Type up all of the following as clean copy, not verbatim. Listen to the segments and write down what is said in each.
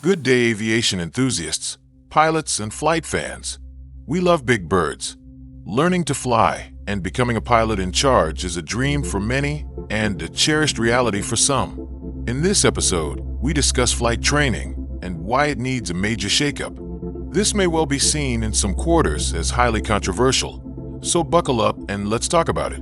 Good day, aviation enthusiasts, pilots, and flight fans. We love big birds. Learning to fly and becoming a pilot in charge is a dream for many and a cherished reality for some. In this episode, we discuss flight training and why it needs a major shakeup. This may well be seen in some quarters as highly controversial, so buckle up and let's talk about it.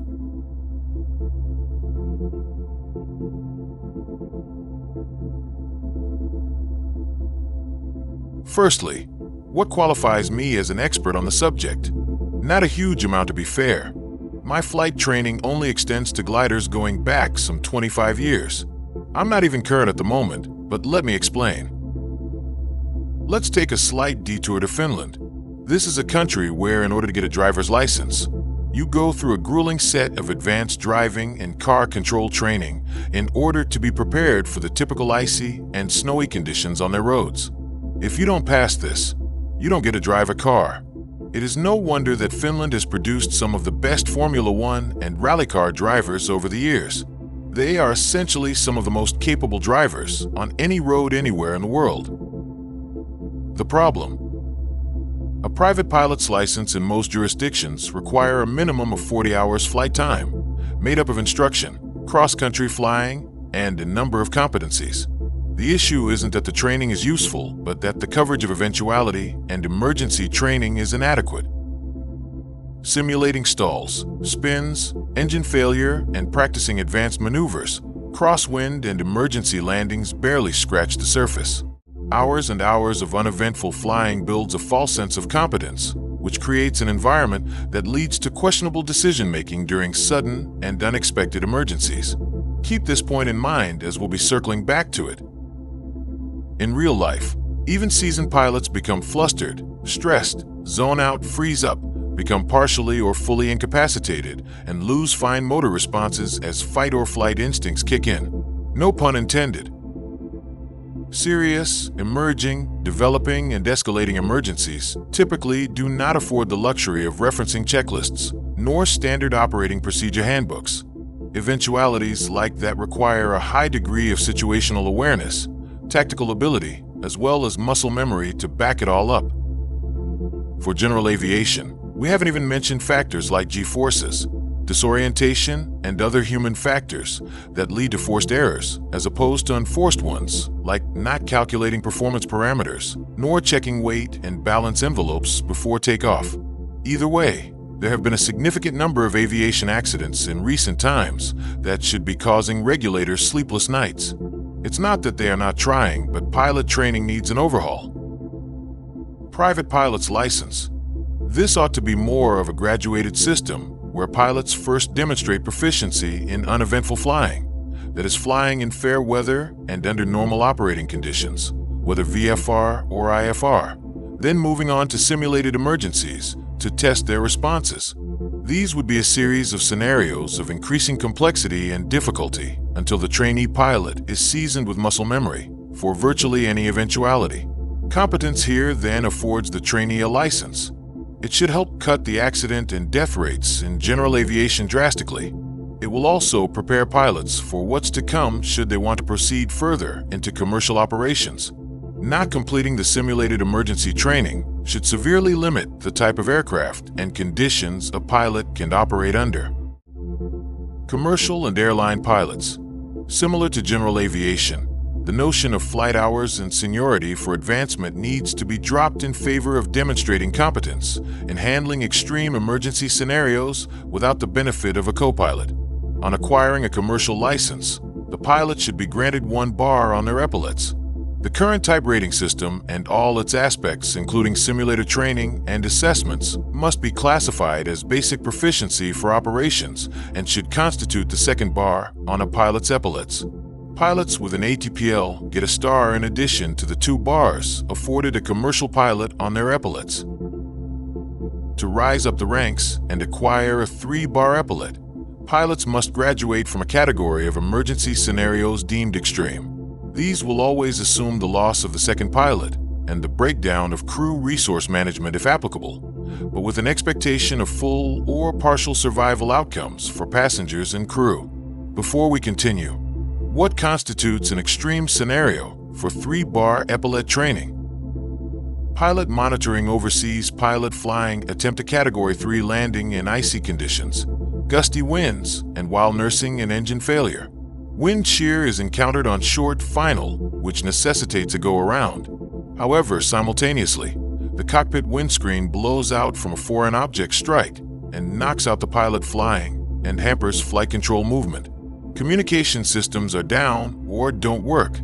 Firstly, what qualifies me as an expert on the subject? Not a huge amount, to be fair. My flight training only extends to gliders going back some 25 years. I'm not even current at the moment, but let me explain. Let's take a slight detour to Finland. This is a country where, in order to get a driver's license, you go through a grueling set of advanced driving and car control training in order to be prepared for the typical icy and snowy conditions on their roads. If you don't pass this, you don't get to drive a car. It is no wonder that Finland has produced some of the best Formula One and rally car drivers over the years. They are essentially some of the most capable drivers on any road anywhere in the world. The problem: a private pilot's license in most jurisdictions require a minimum of 40 hours flight time, made up of instruction, cross-country flying, and a number of competencies. The issue isn't that the training is useful, but that the coverage of eventuality and emergency training is inadequate. Simulating stalls, spins, engine failure, and practicing advanced maneuvers, crosswind and emergency landings barely scratch the surface. Hours and hours of uneventful flying builds a false sense of competence, which creates an environment that leads to questionable decision-making during sudden and unexpected emergencies. Keep this point in mind as we'll be circling back to it. In real life, even seasoned pilots become flustered, stressed, zone out, freeze up, become partially or fully incapacitated, and lose fine motor responses as fight or flight instincts kick in. No pun intended. Serious, emerging, developing, and escalating emergencies typically do not afford the luxury of referencing checklists, nor standard operating procedure handbooks. Eventualities like that require a high degree of situational awareness, tactical ability, as well as muscle memory to back it all up. For general aviation, we haven't even mentioned factors like G-forces, disorientation, and other human factors that lead to forced errors, as opposed to unforced ones, like not calculating performance parameters, nor checking weight and balance envelopes before takeoff. Either way, there have been a significant number of aviation accidents in recent times that should be causing regulators sleepless nights. It's not that they are not trying, but pilot training needs an overhaul. Private pilot's license. This ought to be more of a graduated system where pilots first demonstrate proficiency in uneventful flying, that is, flying in fair weather and under normal operating conditions, whether VFR or IFR, then moving on to simulated emergencies to test their responses. These would be a series of scenarios of increasing complexity and difficulty until the trainee pilot is seasoned with muscle memory for virtually any eventuality. Competence here then affords the trainee a license. It should help cut the accident and death rates in general aviation drastically. It will also prepare pilots for what's to come should they want to proceed further into commercial operations. Not completing the simulated emergency training should severely limit the type of aircraft and conditions a pilot can operate under. Commercial and airline pilots. Similar to general aviation, the notion of flight hours and seniority for advancement needs to be dropped in favor of demonstrating competence in handling extreme emergency scenarios without the benefit of a co-pilot. On acquiring a commercial license, the pilot should be granted 1 bar on their epaulets. The current type rating system and all its aspects, including simulator training and assessments, must be classified as basic proficiency for operations and should constitute the 2nd bar on a pilot's epaulets. Pilots with an ATPL get a star in addition to the 2 bars afforded a commercial pilot on their epaulets. To rise up the ranks and acquire a 3-bar epaulet, pilots must graduate from a category of emergency scenarios deemed extreme. These will always assume the loss of the 2nd pilot and the breakdown of crew resource management if applicable, but with an expectation of full or partial survival outcomes for passengers and crew. Before we continue, what constitutes an extreme scenario for 3-bar epaulet training. Pilot monitoring overseas pilot flying attempt a Category 3 landing in icy conditions, gusty winds, and while nursing an engine failure. Wind shear is encountered on short final, which necessitates a go-around. However, simultaneously, the cockpit windscreen blows out from a foreign object strike and knocks out the pilot flying and hampers flight control movement. Communication systems are down or don't work.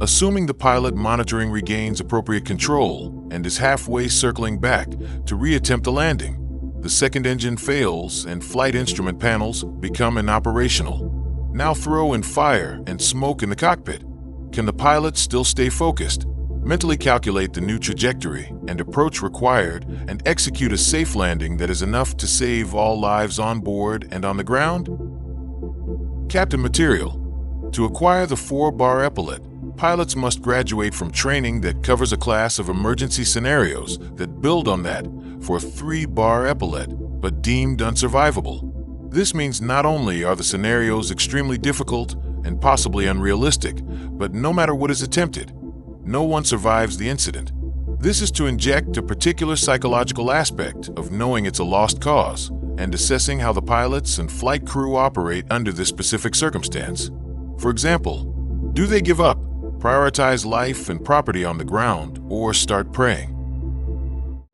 Assuming the pilot monitoring regains appropriate control and is halfway circling back to reattempt the landing, the second engine fails and flight instrument panels become inoperational. Now throw in fire and smoke in the cockpit. Can the pilot still stay focused, mentally calculate the new trajectory and approach required, and execute a safe landing that is enough to save all lives on board and on the ground? Captain material. To acquire the 4-bar epaulet, pilots must graduate from training that covers a class of emergency scenarios that build on that for a 3-bar epaulet, but deemed unsurvivable. This means not only are the scenarios extremely difficult and possibly unrealistic, but no matter what is attempted, no one survives the incident. This is to inject a particular psychological aspect of knowing it's a lost cause and assessing how the pilots and flight crew operate under this specific circumstance. For example, do they give up, prioritize life and property on the ground, or start praying?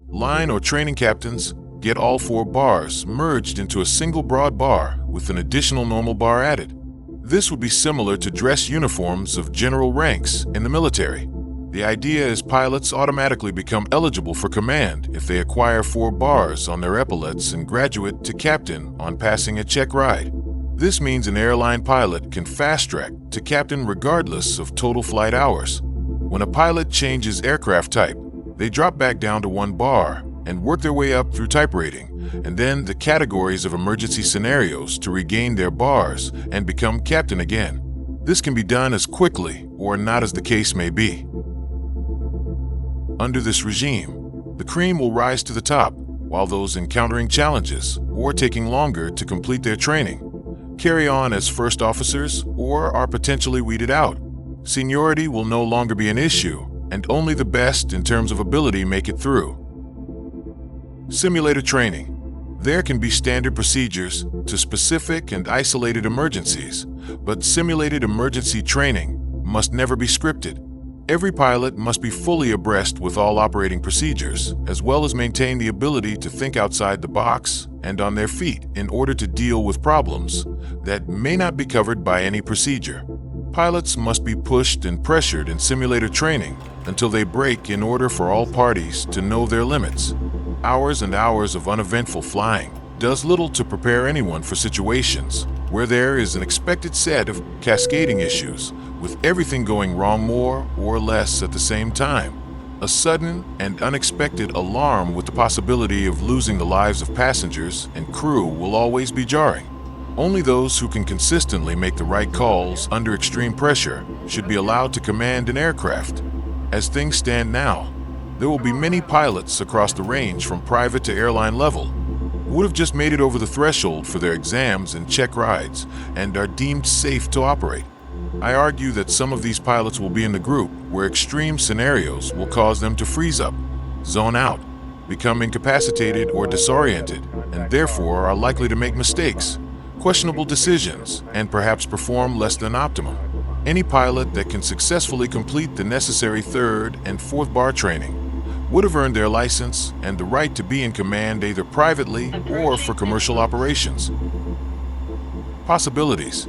Line or training captains get all 4 bars merged into a single broad bar with an additional normal bar added. This would be similar to dress uniforms of general ranks in the military. The idea is pilots automatically become eligible for command if they acquire 4 bars on their epaulets and graduate to captain on passing a check ride. This means an airline pilot can fast-track to captain regardless of total flight hours. When a pilot changes aircraft type, they drop back down to 1 bar and work their way up through type rating, and then the categories of emergency scenarios to regain their bars and become captain again. This can be done as quickly or not as the case may be. Under this regime, the cream will rise to the top, while those encountering challenges or taking longer to complete their training carry on as first officers or are potentially weeded out. Seniority will no longer be an issue, and only the best in terms of ability make it through. Simulator training. There can be standard procedures to specific and isolated emergencies, but simulated emergency training must never be scripted. Every pilot must be fully abreast with all operating procedures, as well as maintain the ability to think outside the box and on their feet in order to deal with problems that may not be covered by any procedure. Pilots must be pushed and pressured in simulator training until they break in order for all parties to know their limits. Hours and hours of uneventful flying does little to prepare anyone for situations where there is an expected set of cascading issues, with everything going wrong more or less at the same time. A sudden and unexpected alarm with the possibility of losing the lives of passengers and crew will always be jarring. Only those who can consistently make the right calls under extreme pressure should be allowed to command an aircraft. As things stand now, there will be many pilots across the range from private to airline level who would have just made it over the threshold for their exams and check rides and are deemed safe to operate. I argue that some of these pilots will be in the group where extreme scenarios will cause them to freeze up, zone out, become incapacitated or disoriented, and therefore are likely to make mistakes, questionable decisions, and perhaps perform less than optimum. Any pilot that can successfully complete the necessary 3rd and 4th bar training would have earned their license and the right to be in command either privately or for commercial operations. Possibilities.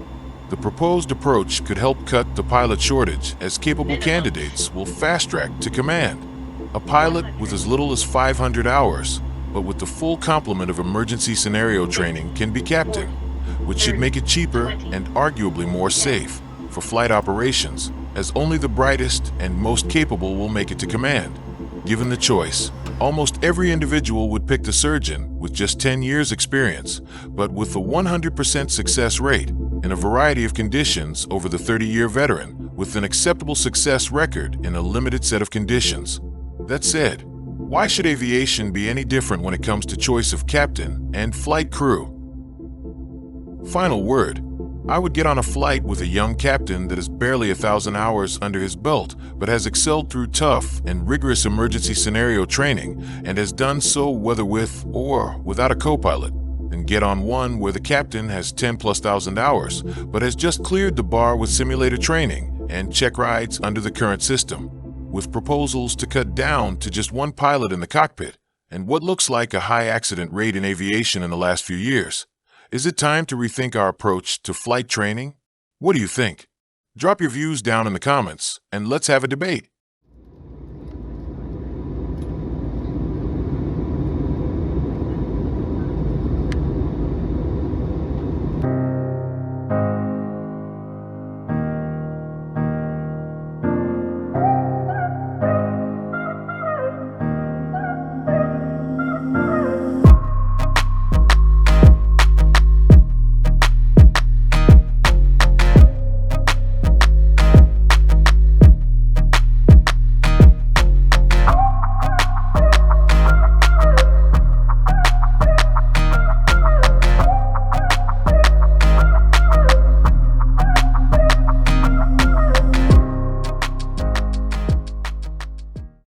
The proposed approach could help cut the pilot shortage, as capable candidates will fast-track to command. A pilot with as little as 500 hours, but with the full complement of emergency scenario training, can be captain, which should make it cheaper and arguably more safe for flight operations, as only the brightest and most capable will make it to command. Given the choice, almost every individual would pick the surgeon with just 10 years experience, but with a 100% success rate in a variety of conditions over the 30-year veteran with an acceptable success record in a limited set of conditions. That said, why should aviation be any different when it comes to choice of captain and flight crew? Final word. I would get on a flight with a young captain that has barely 1,000 hours under his belt, but has excelled through tough and rigorous emergency scenario training and has done so whether with or without a co-pilot. And get on one where the captain has 10,000+ hours, but has just cleared the bar with simulator training and check rides under the current system, with proposals to cut down to just one pilot in the cockpit, and what looks like a high accident rate in aviation in the last few years. Is it time to rethink our approach to flight training? What do you think? Drop your views down in the comments, and let's have a debate.